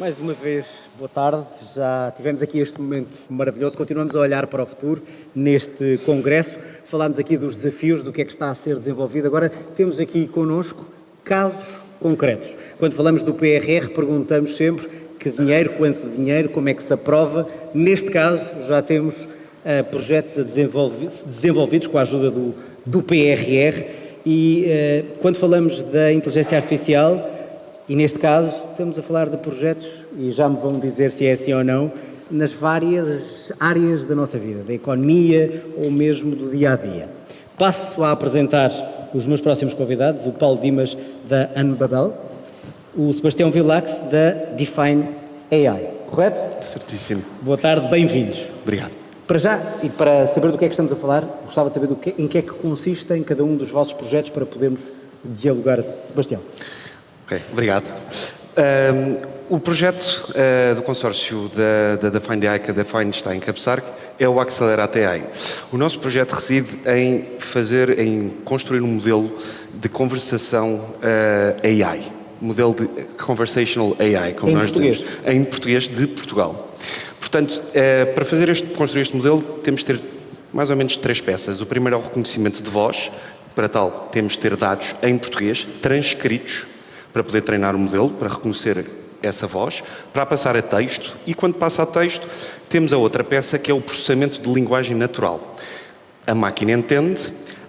Mais uma vez, boa tarde. Já tivemos aqui este momento maravilhoso. Continuamos a olhar para o futuro neste congresso. Falámos aqui dos desafios, do que é que está a ser desenvolvido. Agora temos aqui connosco casos concretos. Quando falamos do PRR, perguntamos sempre que dinheiro, quanto dinheiro, como é que se aprova. Neste caso, já temos projetos desenvolvidos com a ajuda do PRR e quando falamos da inteligência artificial, e neste caso estamos a falar de projetos, e já me vão dizer se é assim ou não, nas várias áreas da nossa vida, da economia ou mesmo do dia-a-dia. Passo a apresentar os meus próximos convidados, o Paulo Dimas, da Anbabel, o Sebastião Vilax, da Define AI. Correto? Certíssimo. Boa tarde, bem-vindos. Obrigado. Para já, e para saber do que é que estamos a falar, gostava de saber em que é que consiste em cada um dos vossos projetos para podermos dialogar. Sebastião. Ok, obrigado. O projeto do consórcio da Define AI, que a Define está a encabeçar, é o Accelerate AI. O nosso projeto reside em construir um modelo de conversação AI, modelo de Conversational AI, como nós dizemos, em português de Portugal. Portanto, para construir este modelo, temos de ter mais ou menos 3 peças. O primeiro é o reconhecimento de voz. Para tal, temos de ter dados em português, transcritos, para poder treinar o modelo, para reconhecer essa voz, para passar a texto, e quando passa a texto, temos a outra peça, que é o processamento de linguagem natural. A máquina entende,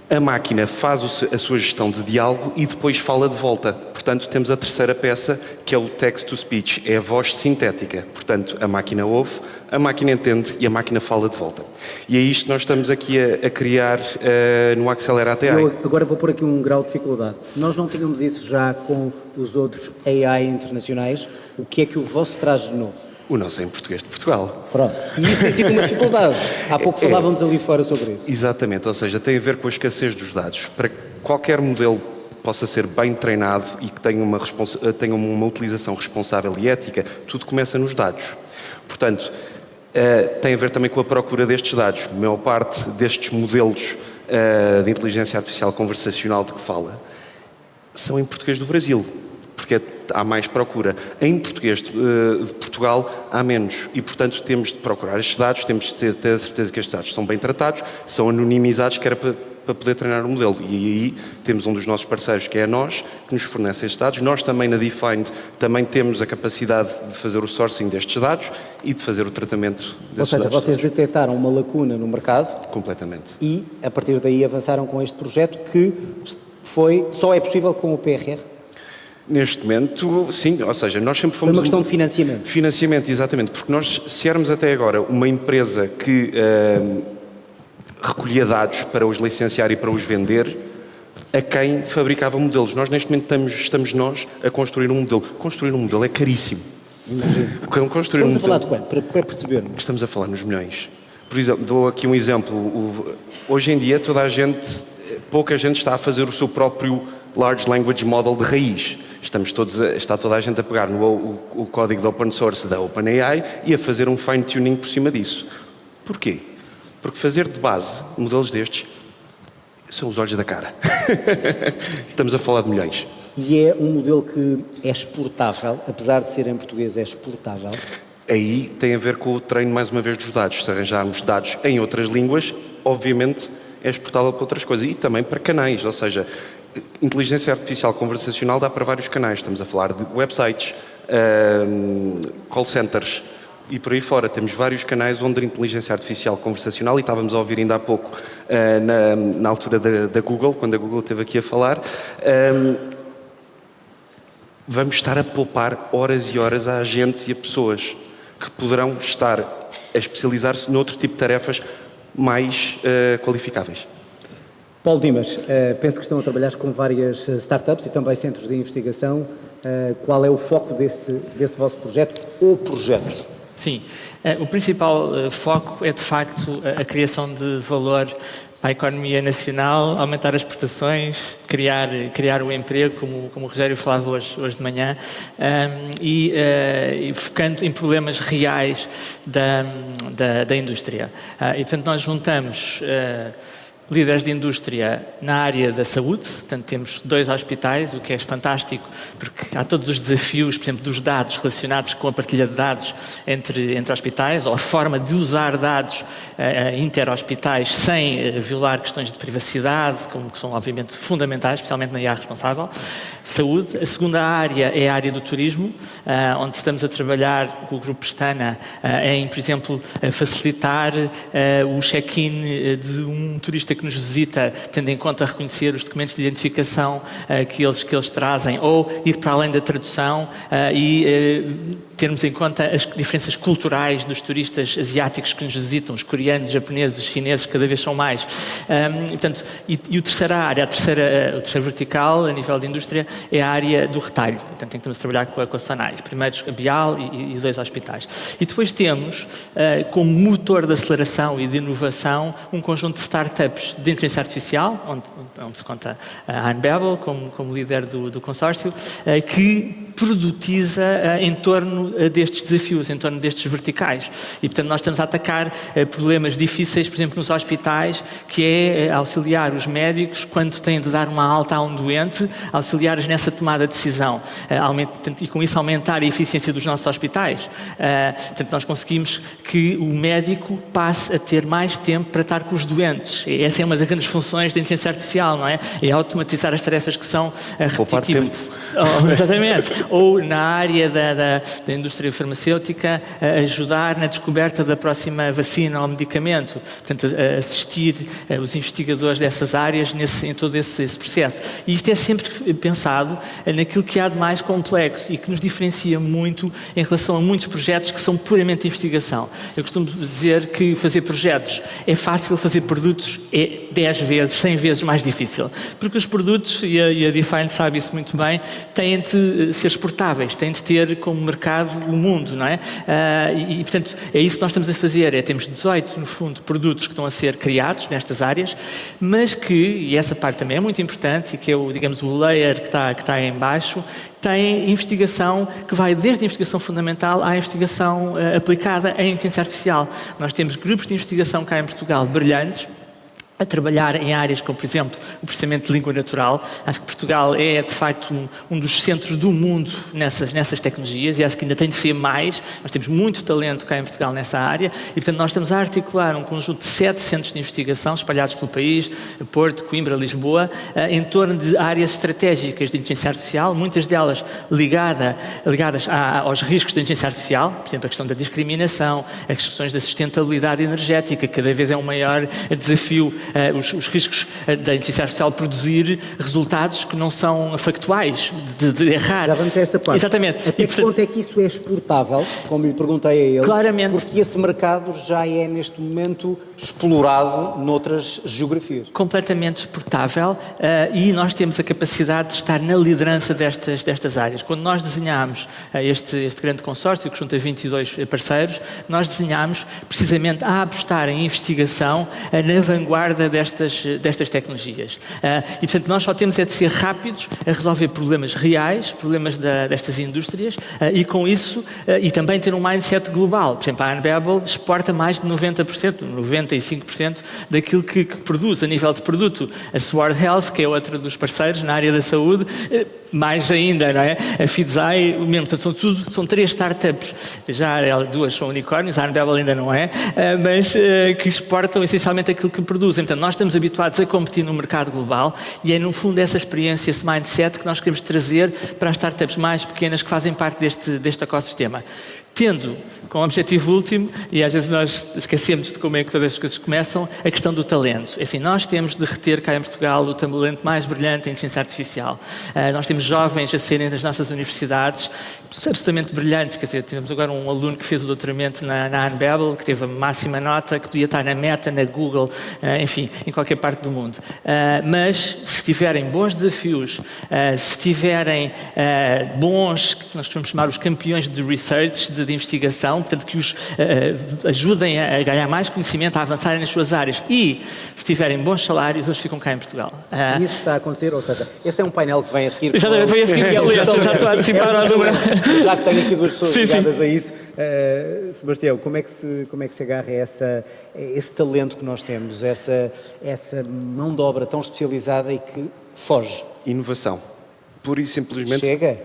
a máquina faz a sua gestão de diálogo e depois fala de volta. Portanto, temos a terceira peça, que é o text-to-speech, é a voz sintética. Portanto, a máquina ouve, a máquina entende e a máquina fala de volta. E é isto que nós estamos aqui a criar no Accelerate AI. Eu agora vou pôr aqui um grau de dificuldade. Nós não tínhamos isso já com os outros AI internacionais. O que é que o vosso traz de novo? O nosso é em português de Portugal. Pronto. E isso tem sido uma dificuldade. Há pouco falávamos ali fora sobre isso. Exatamente, ou seja, tem a ver com a escassez dos dados. Para que qualquer modelo possa ser bem treinado e que tenha uma utilização responsável e ética, tudo começa nos dados. Portanto, tem a ver também com a procura destes dados. A maior parte destes modelos de inteligência artificial conversacional de que fala são em português do Brasil, porque há mais procura. Em português de Portugal há menos e, portanto, temos de procurar estes dados, temos de ter a certeza que estes dados são bem tratados, são anonimizados, que era para poder treinar o modelo. E aí temos um dos nossos parceiros, que é a nós, que nos fornece estes dados. Nós também na Defined também temos a capacidade de fazer o sourcing destes dados e de fazer o tratamento desses dados. Ou seja, vocês detectaram uma lacuna no mercado. Completamente. E, a partir daí, avançaram com este projeto que só é possível com o PRR? Neste momento, sim, ou seja, nós sempre fomos... É uma questão de financiamento. Financiamento, exatamente, porque nós, se éramos até agora uma empresa que recolhia dados para os licenciar e para os vender a quem fabricava modelos. Nós, neste momento, estamos nós a construir um modelo. Construir um modelo é caríssimo. Imagino. Estamos a falar de quanto? Para percebermos. Estamos a falar nos milhões. Por exemplo, dou aqui um exemplo. Hoje em dia, pouca gente está a fazer o seu próprio Large Language Model de raiz. Está toda a gente a pegar o código de open source da OpenAI e a fazer um fine-tuning por cima disso. Porquê? Porque fazer de base modelos destes são os olhos da cara. Estamos a falar de milhões. E é um modelo que é exportável, apesar de ser em português, é exportável? Aí tem a ver com o treino, mais uma vez, dos dados. Se arranjarmos dados em outras línguas, obviamente é exportável para outras coisas. E também para canais, ou seja, inteligência artificial conversacional dá para vários canais. Estamos a falar de websites, call centers e por aí fora. Temos vários canais onde a inteligência artificial conversacional, e estávamos a ouvir ainda há pouco, na altura da Google, quando a Google esteve aqui a falar, vamos estar a poupar horas e horas a agentes e a pessoas que poderão estar a especializar-se noutro tipo de tarefas mais qualificáveis. Paulo Dimas, penso que estão a trabalhar com várias startups e também centros de investigação. Qual é o foco desse vosso projeto ou projetos? Sim, o principal foco é de facto a criação de valor para a economia nacional, aumentar as exportações, criar o emprego, como o Rogério falava hoje de manhã, e focando em problemas reais da indústria. E portanto nós juntamos líderes de indústria na área da saúde, portanto temos 2 hospitais, o que é fantástico, porque há todos os desafios, por exemplo, dos dados relacionados com a partilha de dados entre hospitais, ou a forma de usar dados inter-hospitais sem violar questões de privacidade, que são obviamente fundamentais, especialmente na IA responsável. Saúde. A segunda área é a área do turismo, onde estamos a trabalhar com o Grupo Pestana em, por exemplo, facilitar o check-in de um turista que nos visita, tendo em conta reconhecer os documentos de identificação que eles trazem, ou ir para além da tradução e termos em conta as diferenças culturais dos turistas asiáticos que nos visitam, os coreanos, os japoneses, os chineses, cada vez são mais. Portanto, e a terceira área, a terceira vertical, a nível de indústria, é a área do retalho. Portanto, tentamos trabalhar com a Sonai, primeiro a Bial e 2 hospitais. E depois temos, como motor de aceleração e de inovação, um conjunto de startups de inteligência artificial, onde se conta a Anbabel como líder do consórcio, que produtiza em torno destes desafios, em torno destes verticais. E, portanto, nós estamos a atacar problemas difíceis, por exemplo, nos hospitais, que é auxiliar os médicos quando têm de dar uma alta a um doente, auxiliar-os nessa tomada de decisão e com isso aumentar a eficiência dos nossos hospitais. Portanto, nós conseguimos que o médico passe a ter mais tempo para estar com os doentes. Essa é uma das grandes funções da inteligência artificial, não é? É automatizar as tarefas que são repetitivas. Exatamente. Ou na área da indústria farmacêutica, ajudar na descoberta da próxima vacina ou medicamento. Portanto, assistir os investigadores dessas áreas em todo esse processo. E isto é sempre pensado naquilo que há de mais complexo e que nos diferencia muito em relação a muitos projetos que são puramente investigação. Eu costumo dizer que fazer projetos é fácil, fazer produtos é 10 vezes, 100 vezes mais difícil. Porque os produtos, e a Define sabe isso muito bem, têm de ser exportáveis, têm de ter como mercado o mundo, não é? Portanto, é isso que nós estamos a fazer, temos 18, no fundo, produtos que estão a ser criados nestas áreas, mas que, e essa parte também é muito importante, e que é o layer que está em baixo, tem investigação que vai desde a investigação fundamental à investigação aplicada em inteligência artificial. Nós temos grupos de investigação cá em Portugal brilhantes, a trabalhar em áreas como, por exemplo, o processamento de língua natural. Acho que Portugal é, de facto, um dos centros do mundo nessas tecnologias e acho que ainda tem de ser mais. Nós temos muito talento cá em Portugal nessa área e, portanto, nós estamos a articular um conjunto de 7 centros de investigação espalhados pelo país, Porto, Coimbra, Lisboa, em torno de áreas estratégicas de inteligência artificial, muitas delas ligadas aos riscos da inteligência artificial, por exemplo, a questão da discriminação, as questões da sustentabilidade energética, cada vez é um maior desafio os riscos da inteligência artificial produzir resultados que não são factuais, de errar. Já vamos a essa parte. Exatamente. Até que ponto é que isso é exportável, como lhe perguntei a ele? Claramente. Porque esse mercado já é, neste momento, explorado noutras geografias. Completamente exportável e nós temos a capacidade de estar na liderança destas áreas. Quando nós desenhámos este grande consórcio, que junta 22 parceiros, nós desenhámos precisamente a apostar em investigação na vanguarda destas tecnologias. E, portanto, nós só temos é de ser rápidos a resolver problemas reais, problemas destas indústrias, e com isso, e também ter um mindset global. Por exemplo, a Anbabel exporta mais de 90%, 95% daquilo que produz a nível de produto. A Sword Health, que é outra dos parceiros na área da saúde, mais ainda, não é? A Fidzai, o mesmo. Portanto, são 3 startups, já 2 são unicórnios, a Anbabel ainda não é, mas que exportam essencialmente aquilo que produzem. Portanto, nós estamos habituados a competir no mercado global e é, no fundo, essa experiência, esse mindset que nós queremos trazer para as startups mais pequenas que fazem parte deste ecossistema. Tendo como objetivo último, e às vezes nós esquecemos de como é que todas as coisas começam, a questão do talento. É assim, nós temos de reter cá em Portugal o talento mais brilhante em inteligência artificial. Nós temos jovens a serem das nossas universidades absolutamente brilhantes, quer dizer, tivemos agora um aluno que fez o doutoramento na Anbabel, que teve a máxima nota, que podia estar na Meta, na Google, enfim, em qualquer parte do mundo. Mas se tiverem bons desafios, se tiverem bons, que nós costumamos chamar os campeões de research, de investigação, portanto, que os ajudem a ganhar mais conhecimento, a avançarem nas suas áreas. E, se tiverem bons salários, eles ficam cá em Portugal. E isso está a acontecer, ou seja, esse é um painel que vem a seguir. Exatamente, vem a seguir já estou a antecipar ao número. Já que tenho aqui duas pessoas Sim, ligadas a isso, Sebastião, como é que se agarra a esse talento que nós temos, essa mão de obra tão especializada e que foge? Inovação. Pura e simplesmente... Chega?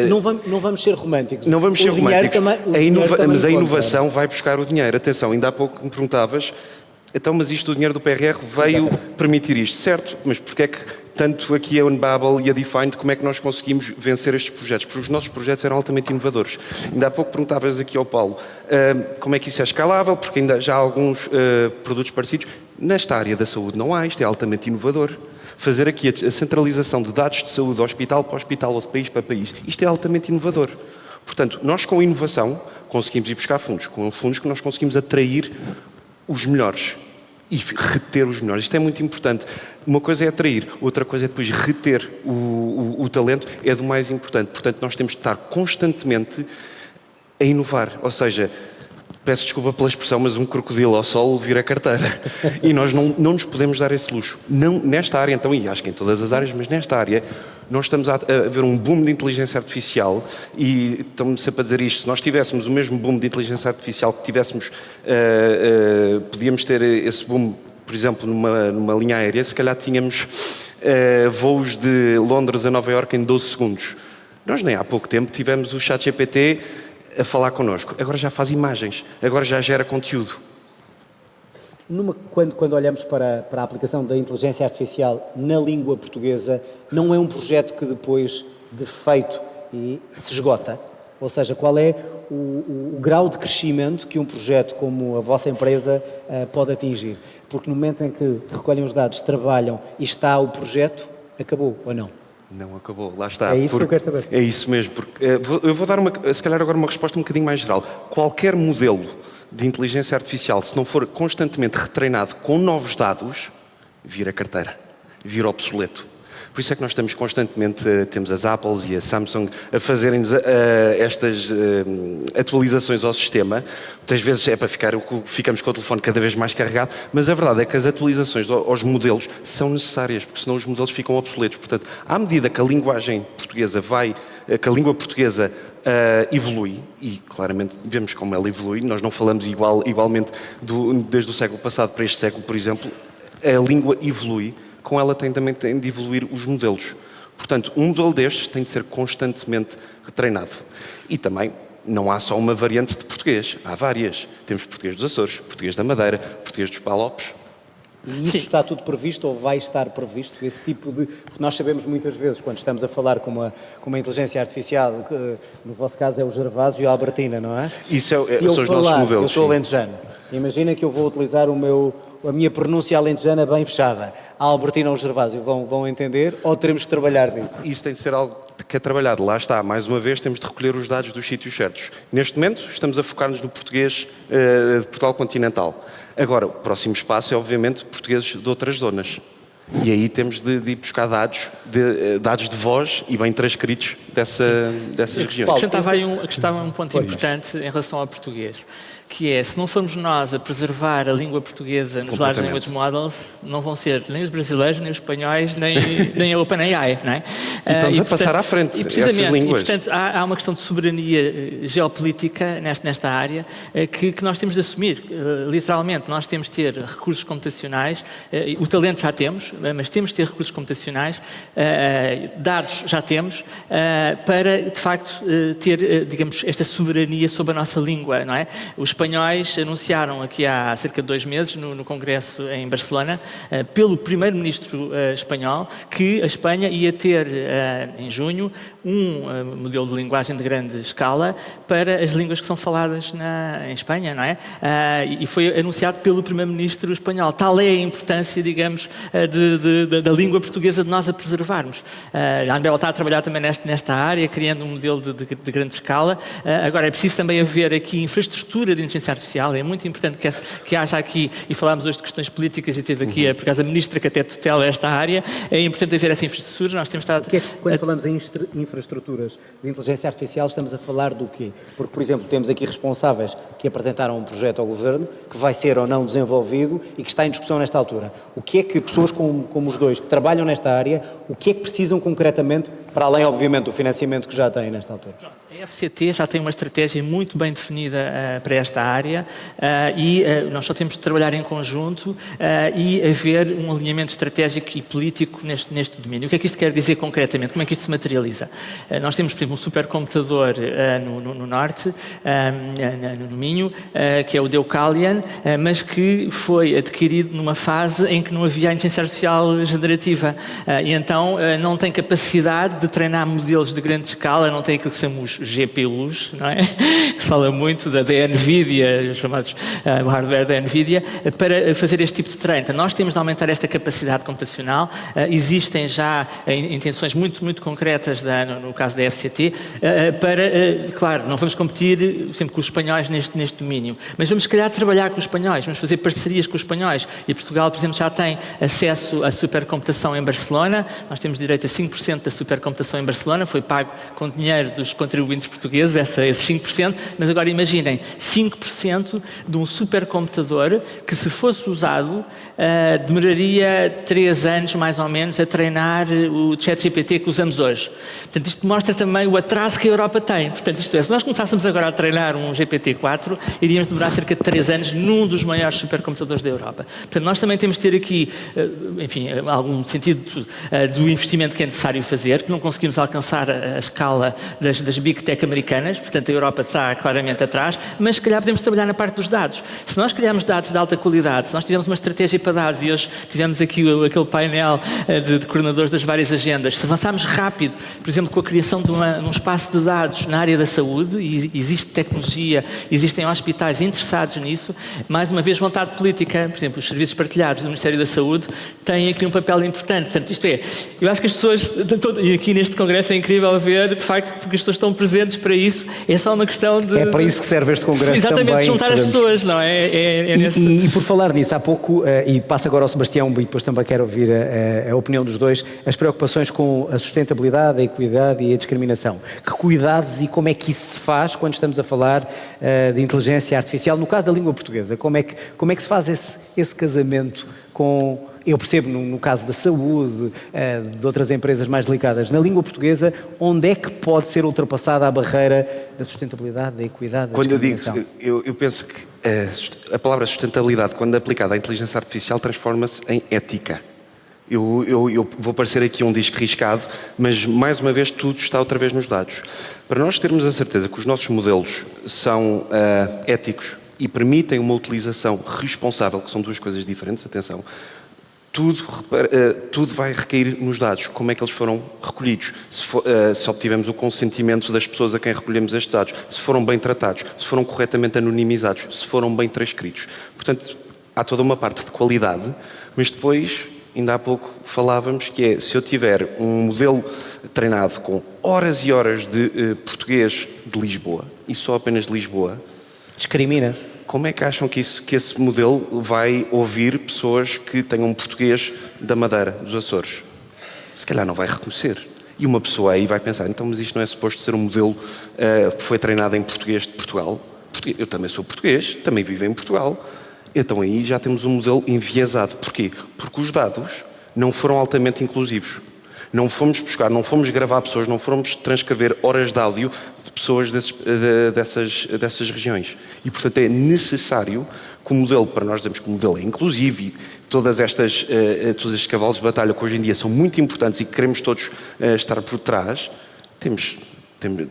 Não vamos ser românticos. Não vamos ser românticos. Mas a inovação conta. vai buscar o dinheiro. Atenção, ainda há pouco me perguntavas, então, mas isto, o dinheiro do PRR veio permitir isto, certo? Mas porquê é que tanto aqui a Unbabel e a Defined, como é que nós conseguimos vencer estes projetos? Porque os nossos projetos eram altamente inovadores. Ainda há pouco perguntavas aqui ao Paulo como é que isso é escalável, porque ainda já há alguns produtos parecidos. Nesta área da saúde não há, isto é altamente inovador. Fazer aqui a centralização de dados de saúde, hospital para hospital ou de país para país, isto é altamente inovador. Portanto, nós com a inovação conseguimos ir buscar fundos, com fundos que nós conseguimos atrair os melhores e reter os melhores. Isto é muito importante. Uma coisa é atrair, outra coisa é depois reter o talento, é do mais importante. Portanto, nós temos de estar constantemente a inovar. Ou seja, peço desculpa pela expressão, mas um crocodilo ao sol vira carteira. E nós não nos podemos dar esse luxo. Não, nesta área, então, e acho que em todas as áreas, mas nesta área, nós estamos a ver um boom de inteligência artificial e estamos sempre a dizer isto, se nós tivéssemos o mesmo boom de inteligência artificial que tivéssemos, podíamos ter esse boom, por exemplo, numa linha aérea, se calhar tínhamos voos de Londres a Nova Iorque em 12 segundos. Nós nem há pouco tempo tivemos o ChatGPT a falar connosco. Agora já faz imagens, agora já gera conteúdo. Quando olhamos para a aplicação da inteligência artificial na língua portuguesa, não é um projeto que depois de feito e se esgota? Ou seja, qual é o grau de crescimento que um projeto como a vossa empresa pode atingir? Porque no momento em que recolhem os dados, trabalham e está o projeto, acabou ou não? Não acabou, lá está. É isso que eu quero saber. É isso mesmo, porque eu vou dar se calhar agora uma resposta um bocadinho mais geral. Qualquer modelo de inteligência artificial, se não for constantemente retreinado com novos dados, vira carteira, vira obsoleto. Por isso é que nós estamos constantemente, temos as Apples e a Samsung a fazerem estas atualizações ao sistema. Muitas vezes é para ficamos com o telefone cada vez mais carregado, mas a verdade é que as atualizações aos modelos são necessárias, porque senão os modelos ficam obsoletos. Portanto, à medida que a linguagem portuguesa que a língua portuguesa evolui, e claramente vemos como ela evolui, nós não falamos igualmente desde o século passado para este século, por exemplo, a língua evolui, com ela também tem de evoluir os modelos. Portanto, um modelo destes tem de ser constantemente retreinado. E também não há só uma variante de português, há várias. Temos português dos Açores, português da Madeira, português dos Palopes. E isso está tudo previsto ou vai estar previsto? Esse tipo de... Porque nós sabemos muitas vezes, quando estamos a falar com uma inteligência artificial, que no vosso caso é o Gervásio e a Albertina, não é? Isso são os nossos modelos. Eu sou alentejano. Imagina que eu vou utilizar a minha pronúncia alentejana bem fechada. A Albertina ou o Gervásio vão entender ou teremos de trabalhar nisso? Isso tem de ser algo que é trabalhado. Lá está, mais uma vez, temos de recolher os dados dos sítios certos. Neste momento, estamos a focar-nos no português de Portugal continental. Agora, o próximo espaço é, obviamente, portugueses de outras zonas. E aí temos de ir buscar dados de voz e bem transcritos dessas regiões. Acrescentava aí um ponto importante em relação ao português, que é, se não formos nós a preservar a língua portuguesa nos Large Language Models, não vão ser nem os brasileiros, nem os espanhóis, nem a OpenAI, não é? E estamos a passar à frente essas línguas. E, portanto, há uma questão de soberania geopolítica nesta área que nós temos de assumir. Literalmente, nós temos de ter recursos computacionais, o talento já temos, mas temos de ter recursos computacionais, dados já temos, para, de facto, ter, digamos, esta soberania sobre a nossa língua, não é? Os espanhóis anunciaram aqui há cerca de 2 meses, no Congresso em Barcelona, pelo primeiro-ministro espanhol, que a Espanha ia ter, em junho, um modelo de linguagem de grande escala para as línguas que são faladas em Espanha, não é? E foi anunciado pelo primeiro-ministro espanhol. Tal é a importância, digamos, da língua portuguesa de nós a preservarmos. A Anabel está a trabalhar também esta área, criando um modelo de grande escala. Agora, é preciso também haver aqui infraestrutura de inteligência artificial. É muito importante que haja aqui, e falámos hoje de questões políticas e teve aqui, por acaso, a ministra que até tutela esta área, é importante haver essa infraestrutura. Nós temos estado... Quando falamos em infraestruturas de inteligência artificial, estamos a falar do quê? Porque, por exemplo, temos aqui responsáveis que apresentaram um projeto ao Governo, que vai ser ou não desenvolvido e que está em discussão nesta altura. O que é que pessoas como os dois, que trabalham nesta área, o que é que precisam concretamente, para além, obviamente, do financiamento que já têm nesta altura? A FCT já tem uma estratégia muito bem definida para esta área e nós só temos de trabalhar em conjunto e haver um alinhamento estratégico e político neste domínio. O que é que isto quer dizer concretamente? Como é que isto se materializa? Nós temos, por exemplo, um supercomputador no norte, no Minho, que é o Deucalion, mas que foi adquirido numa fase em que não havia inteligência artificial generativa e então não tem capacidade de treinar modelos de grande escala, não tem aquilo que chamamos GPUs, não é? Que se fala muito da NVIDIA, os chamados o hardware da NVIDIA, para fazer este tipo de treino. Então, nós temos de aumentar esta capacidade computacional. Existem já intenções muito concretas, no caso da FCT, claro, não vamos competir sempre com os espanhóis neste domínio, mas vamos, se calhar, trabalhar com os espanhóis, vamos fazer parcerias com os espanhóis. E Portugal, por exemplo, já tem acesso à supercomputação em Barcelona. Nós temos direito a 5% da supercomputação em Barcelona, foi pago com dinheiro dos contribuintes portugueses, esses 5%, mas agora imaginem, 5% de um supercomputador que, se fosse usado, demoraria 3 anos, mais ou menos, a treinar o ChatGPT que usamos hoje. Portanto, isto mostra também o atraso que a Europa tem. Portanto, isto é, se nós começássemos agora a treinar um GPT-4, iríamos demorar cerca de 3 anos num dos maiores supercomputadores da Europa. Portanto, nós também temos de ter aqui, enfim, algum sentido do investimento que é necessário fazer, que não conseguimos alcançar a escala das Big Tech americanas, portanto a Europa está claramente atrás, mas se calhar podemos trabalhar na parte dos dados. Se nós criarmos dados de alta qualidade, se nós tivermos uma estratégia para dados, e hoje tivemos aqui aquele painel de coordenadores das várias agendas, se avançarmos rápido, por exemplo, com a criação de um espaço de dados na área da saúde, e existe tecnologia, existem hospitais interessados nisso, mais uma vez vontade política, por exemplo, os serviços partilhados do Ministério da Saúde têm aqui um papel importante. Portanto, isto é, eu acho que as pessoas, e aqui neste congresso é incrível ver, de facto, porque as pessoas estão presentes para isso, é só uma questão de... É para isso que serve este congresso. Exatamente, também, juntar as pessoas, não é? E por falar nisso, há pouco, e passo agora ao Sebastião, e depois também quero ouvir a opinião dos dois, as preocupações com a sustentabilidade, a equidade e a discriminação. Que cuidados e como é que isso se faz quando estamos a falar de inteligência artificial? No caso da língua portuguesa, como é que se faz esse casamento com... Eu percebo no caso da saúde, de outras empresas mais delicadas. Na língua portuguesa, onde é que pode ser ultrapassada a barreira da sustentabilidade, da equidade, da discriminação? Quando eu digo, eu penso que a palavra sustentabilidade, quando aplicada à inteligência artificial, transforma-se em ética. Eu vou parecer aqui um disco riscado, mas mais uma vez tudo está outra vez nos dados. Para nós termos a certeza que os nossos modelos são éticos e permitem uma utilização responsável, que são duas coisas diferentes, atenção, tudo vai recair nos dados, como é que eles foram recolhidos, se obtivemos o consentimento das pessoas a quem recolhemos estes dados, se foram bem tratados, se foram corretamente anonimizados, se foram bem transcritos. Portanto, há toda uma parte de qualidade, mas depois, ainda há pouco falávamos, que é, se eu tiver um modelo treinado com horas e horas de português de Lisboa, e só apenas de Lisboa... Discrimina. Como é que acham que esse modelo vai ouvir pessoas que tenham um português da Madeira, dos Açores? Se calhar não vai reconhecer. E uma pessoa aí vai pensar, então, mas isto não é suposto ser um modelo que foi treinado em português de Portugal? Eu também sou português, também vivo em Portugal. Então aí já temos um modelo enviesado. Porquê? Porque os dados não foram altamente inclusivos. Não fomos buscar, não fomos gravar pessoas, não fomos transcrever horas de áudio de pessoas dessas regiões. E, portanto, é necessário que o modelo, para nós dizemos que o modelo é inclusivo e todos estes cavalos de batalha que hoje em dia são muito importantes e que queremos todos estar por trás, temos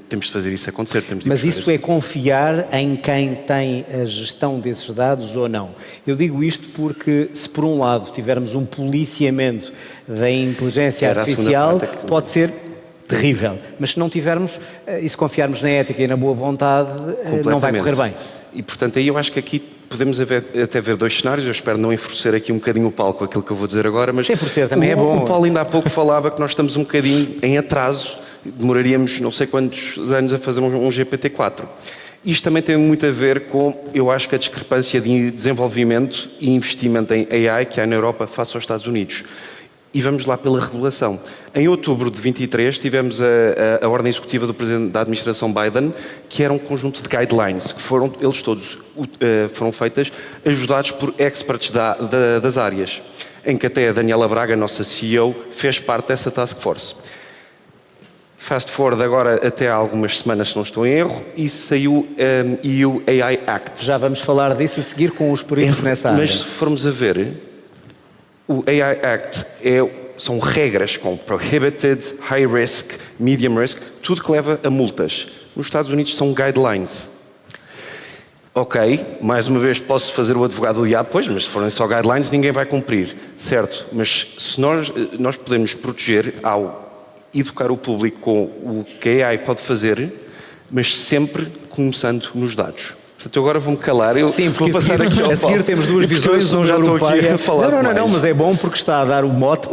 de fazer isso acontecer. Mas isso é confiar em quem tem a gestão desses dados ou não? Eu digo isto porque, se por um lado tivermos um policiamento da inteligência artificial, pode ser terrível. Mas se não tivermos, e se confiarmos na ética e na boa vontade, não vai correr bem. E, portanto, aí eu acho que aqui podemos até ver dois cenários. Eu espero não enfurecer aqui um bocadinho o palco, aquilo que eu vou dizer agora, mas... Sem enfurecer também é bom. O Paulo ainda há pouco falava que nós estamos um bocadinho em atraso demoraríamos não sei quantos anos a fazer um GPT-4. Isto também tem muito a ver com, eu acho que a discrepância de desenvolvimento e investimento em AI que há na Europa face aos Estados Unidos. E vamos lá pela regulação. Em outubro de 23 tivemos a ordem executiva do Presidente da Administração Biden, que era um conjunto de guidelines, que eles todos foram feitas, ajudados por experts das áreas, em que até a Daniela Braga, nossa CEO, fez parte dessa task force. Fast forward agora até há algumas semanas, se não estou em erro, e saiu EU AI Act. Já vamos falar disso a seguir com os peritos nessa área. Mas se formos a ver, o AI Act são regras com prohibited, high risk, medium risk, tudo que leva a multas. Nos Estados Unidos são guidelines. Ok, mais uma vez posso fazer o advogado do diabo, pois, mas se forem só guidelines ninguém vai cumprir, certo? Mas se nós podemos proteger ao educar o público com o que a AI pode fazer, mas sempre começando nos dados. Portanto, eu agora vou-me calar. Sim, porque vou passar aqui ao a seguir temos duas visões, uma europeia. Não, mas é bom porque está a dar o mote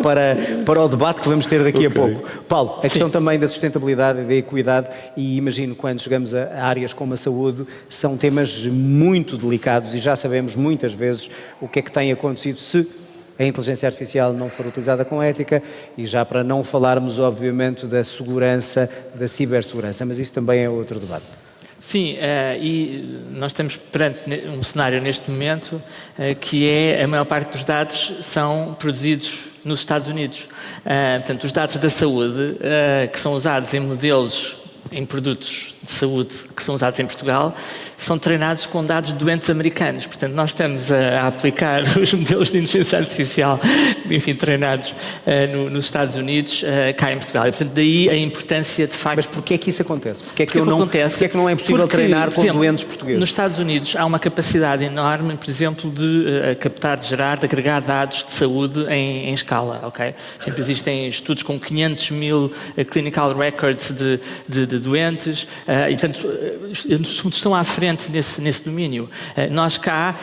para o debate que vamos ter daqui a pouco. Paulo, a questão também da sustentabilidade e da equidade, e imagino quando chegamos a áreas como a saúde, são temas muito delicados e já sabemos muitas vezes o que é que tem acontecido se a inteligência artificial não for utilizada com ética, e já para não falarmos, obviamente, da segurança, da cibersegurança, mas isso também é outro debate. Sim, e nós estamos perante um cenário neste momento que é a maior parte dos dados são produzidos nos Estados Unidos. Portanto, os dados da saúde que são usados em modelos, em produtos de saúde que são usados em Portugal, são treinados com dados de doentes americanos. Portanto, nós estamos a aplicar os modelos de inteligência artificial, enfim, treinados nos Estados Unidos, cá em Portugal. E, portanto, daí a importância de facto... Mas porquê é que isso acontece? Porquê é que não é possível treinar com doentes portugueses? Nos Estados Unidos há uma capacidade enorme, por exemplo, de captar, de gerar, de agregar dados de saúde em escala, ok? Sempre existem estudos com 500 mil clinical records de doentes, e, portanto, estão à frente nesse domínio. Nós cá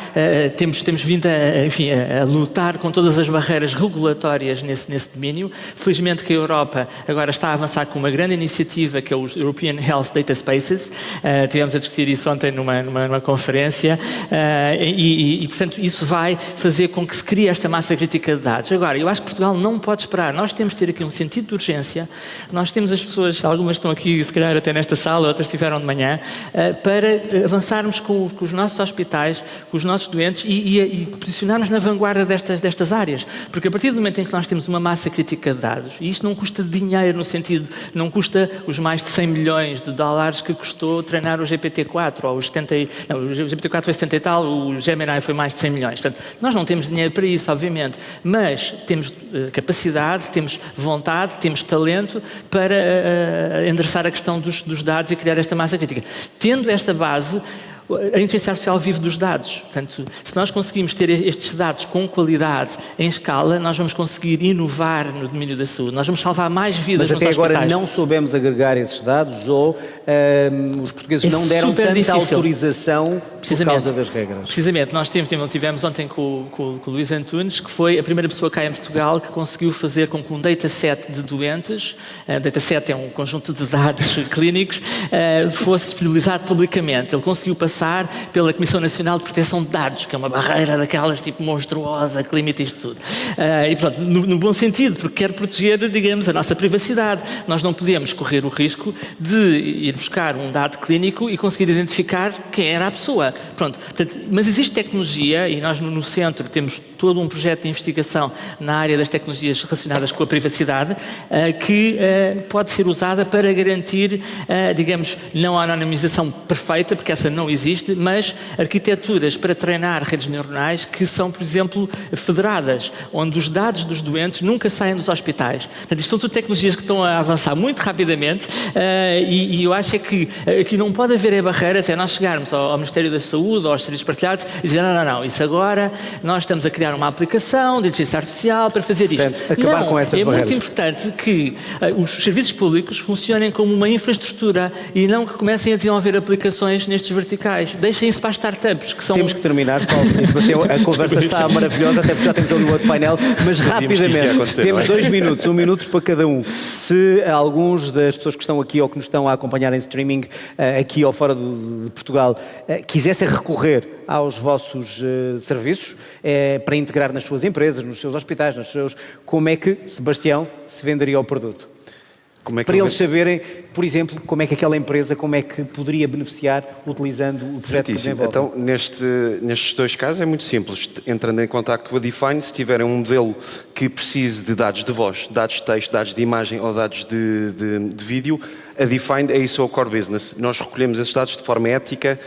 temos vindo a lutar com todas as barreiras regulatórias nesse domínio. Felizmente que a Europa agora está a avançar com uma grande iniciativa que é o European Health Data Spaces. Tivemos a discutir isso ontem numa conferência e, portanto, isso vai fazer com que se crie esta massa crítica de dados. Agora, eu acho que Portugal não pode esperar. Nós temos de ter aqui um sentido de urgência. Nós temos as pessoas, algumas estão aqui, se calhar até nesta sala, outras estiveram de manhã, para avançarmos com os nossos hospitais, com os nossos doentes e posicionarmos na vanguarda destas áreas. Porque a partir do momento em que nós temos uma massa crítica de dados, e isto não custa dinheiro no sentido, não custa os mais de 100 milhões de dólares que custou treinar o GPT-4, ou os 70, não, o GPT-4 foi 70 e tal, o Gemini foi mais de 100 milhões. Portanto, nós não temos dinheiro para isso, obviamente, mas temos capacidade, temos vontade, temos talento para endereçar a questão dos dados e criar esta massa crítica. Tendo esta base, a inteligência artificial vive dos dados. Portanto, se nós conseguimos ter estes dados com qualidade, em escala, nós vamos conseguir inovar no domínio da saúde. Nós vamos salvar mais vidas nos hospitais. Mas até agora não soubemos agregar esses dados ou os portugueses não deram tanta autorização por causa das regras? Precisamente. Nós tivemos ontem com o Luís Antunes, que foi a primeira pessoa cá em Portugal que conseguiu fazer com que um dataset de doentes, dataset é um conjunto de dados clínicos, fosse disponibilizado publicamente. Ele conseguiu passar pela Comissão Nacional de Proteção de Dados, que é uma barreira daquelas tipo monstruosa que limita isto tudo. E pronto, no bom sentido, porque quer proteger, digamos, a nossa privacidade. Nós não podemos correr o risco de ir buscar um dado clínico e conseguir identificar quem era a pessoa. Pronto, portanto, mas existe tecnologia, e nós no centro temos todo um projeto de investigação na área das tecnologias relacionadas com a privacidade, que pode ser usada para garantir, digamos, não a anonimização perfeita, porque essa não existe, mas arquiteturas para treinar redes neuronais que são, por exemplo, federadas, onde os dados dos doentes nunca saem dos hospitais. Portanto, isto são tudo tecnologias que estão a avançar muito rapidamente, e eu acho que não pode haver barreiras, é nós chegarmos ao Ministério da saúde ou aos serviços partilhados e dizer, não, isso agora nós estamos a criar uma aplicação de inteligência artificial para fazer isto. Portanto, acabar com essas barreiras. Muito importante que os serviços públicos funcionem como uma infraestrutura e não que comecem a desenvolver aplicações nestes verticais. Deixem isso para as startups, que são... Temos que terminar, Paulo e Sebastião. A conversa está maravilhosa, até porque já temos ali o outro painel, mas rapidamente, temos 2 minutos, 1 minuto para cada um. Se alguns das pessoas que estão aqui ou que nos estão a acompanhar em streaming, aqui ou fora de Portugal, quisessem recorrer aos vossos serviços para integrar nas suas empresas, nos seus hospitais, como é que, Sebastião, se venderia o produto? Para eles saberem, por exemplo, como é que aquela empresa, como é que poderia beneficiar utilizando o projeto que desenvolve. Então, nestes 2 casos é muito simples. Entrando em contacto com a Define, se tiverem um modelo que precise de dados de voz, dados de texto, dados de imagem ou dados de vídeo, a Define é isso o core business. Nós recolhemos esses dados de forma ética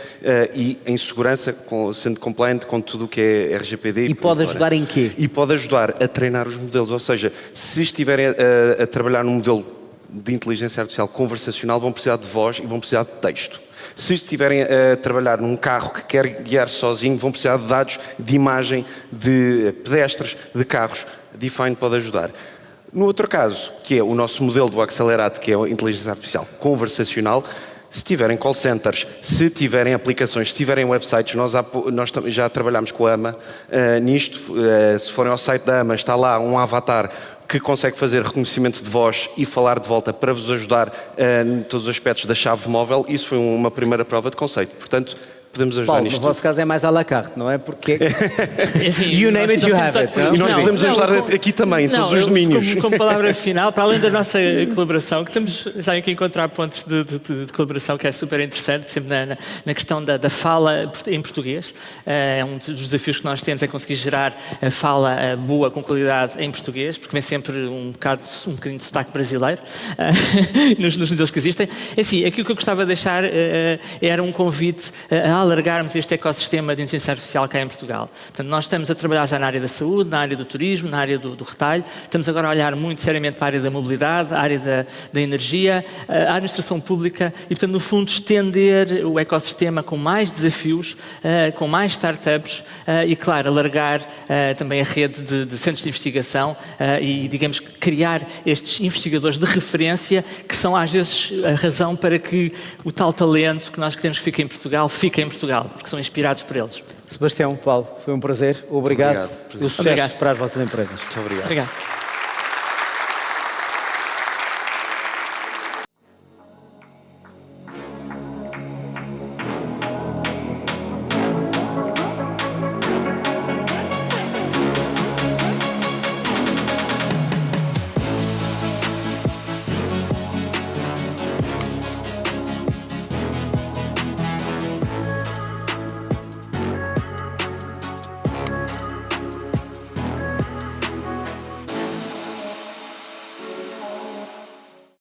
e em segurança, sendo compliant com tudo o que é RGPD. E pode ajudar em quê? E pode ajudar a treinar os modelos. Ou seja, se estiverem a trabalhar num modelo de inteligência artificial conversacional, vão precisar de voz e vão precisar de texto. Se estiverem a trabalhar num carro que quer guiar sozinho, vão precisar de dados de imagem de pedestres, de carros. A Define pode ajudar. No outro caso, que é o nosso modelo do Accelerate, que é a inteligência artificial conversacional, se tiverem call centers, se tiverem aplicações, se tiverem websites, nós já trabalhamos com a AMA nisto. Se forem ao site da AMA, está lá um avatar que consegue fazer reconhecimento de voz e falar de volta para vos ajudar em todos os aspectos da chave móvel. Isso foi uma primeira prova de conceito. Portanto, podemos ajudar Paulo, nisto. no vosso caso é mais à la carte, não é? Porque Enfim, you name it, you have it. E nós podemos ajudar aqui também, em todos os domínios. Como palavra final, para além da nossa colaboração, que estamos já aqui a encontrar pontos de colaboração que é super interessante, por exemplo, na questão da fala em português. É um dos desafios que nós temos é conseguir gerar a fala boa, com qualidade em português, porque vem sempre um bocadinho de sotaque brasileiro nos modelos que existem. Assim, aquilo que eu gostava de deixar era um convite a alargarmos este ecossistema de inteligência artificial cá em Portugal. Portanto, nós estamos a trabalhar já na área da saúde, na área do turismo, na área do retalho. Estamos agora a olhar muito seriamente para a área da mobilidade, a área da energia, a administração pública e, portanto, no fundo, estender o ecossistema com mais desafios, com mais startups e, claro, alargar também a rede de centros de investigação e, digamos, criar estes investigadores de referência que são, às vezes, a razão para que o tal talento que nós queremos que fique em Portugal, porque são inspirados por eles. Sebastião, Paulo, foi um prazer. Obrigado. E o sucesso para as vossas empresas. Muito obrigado. Obrigado.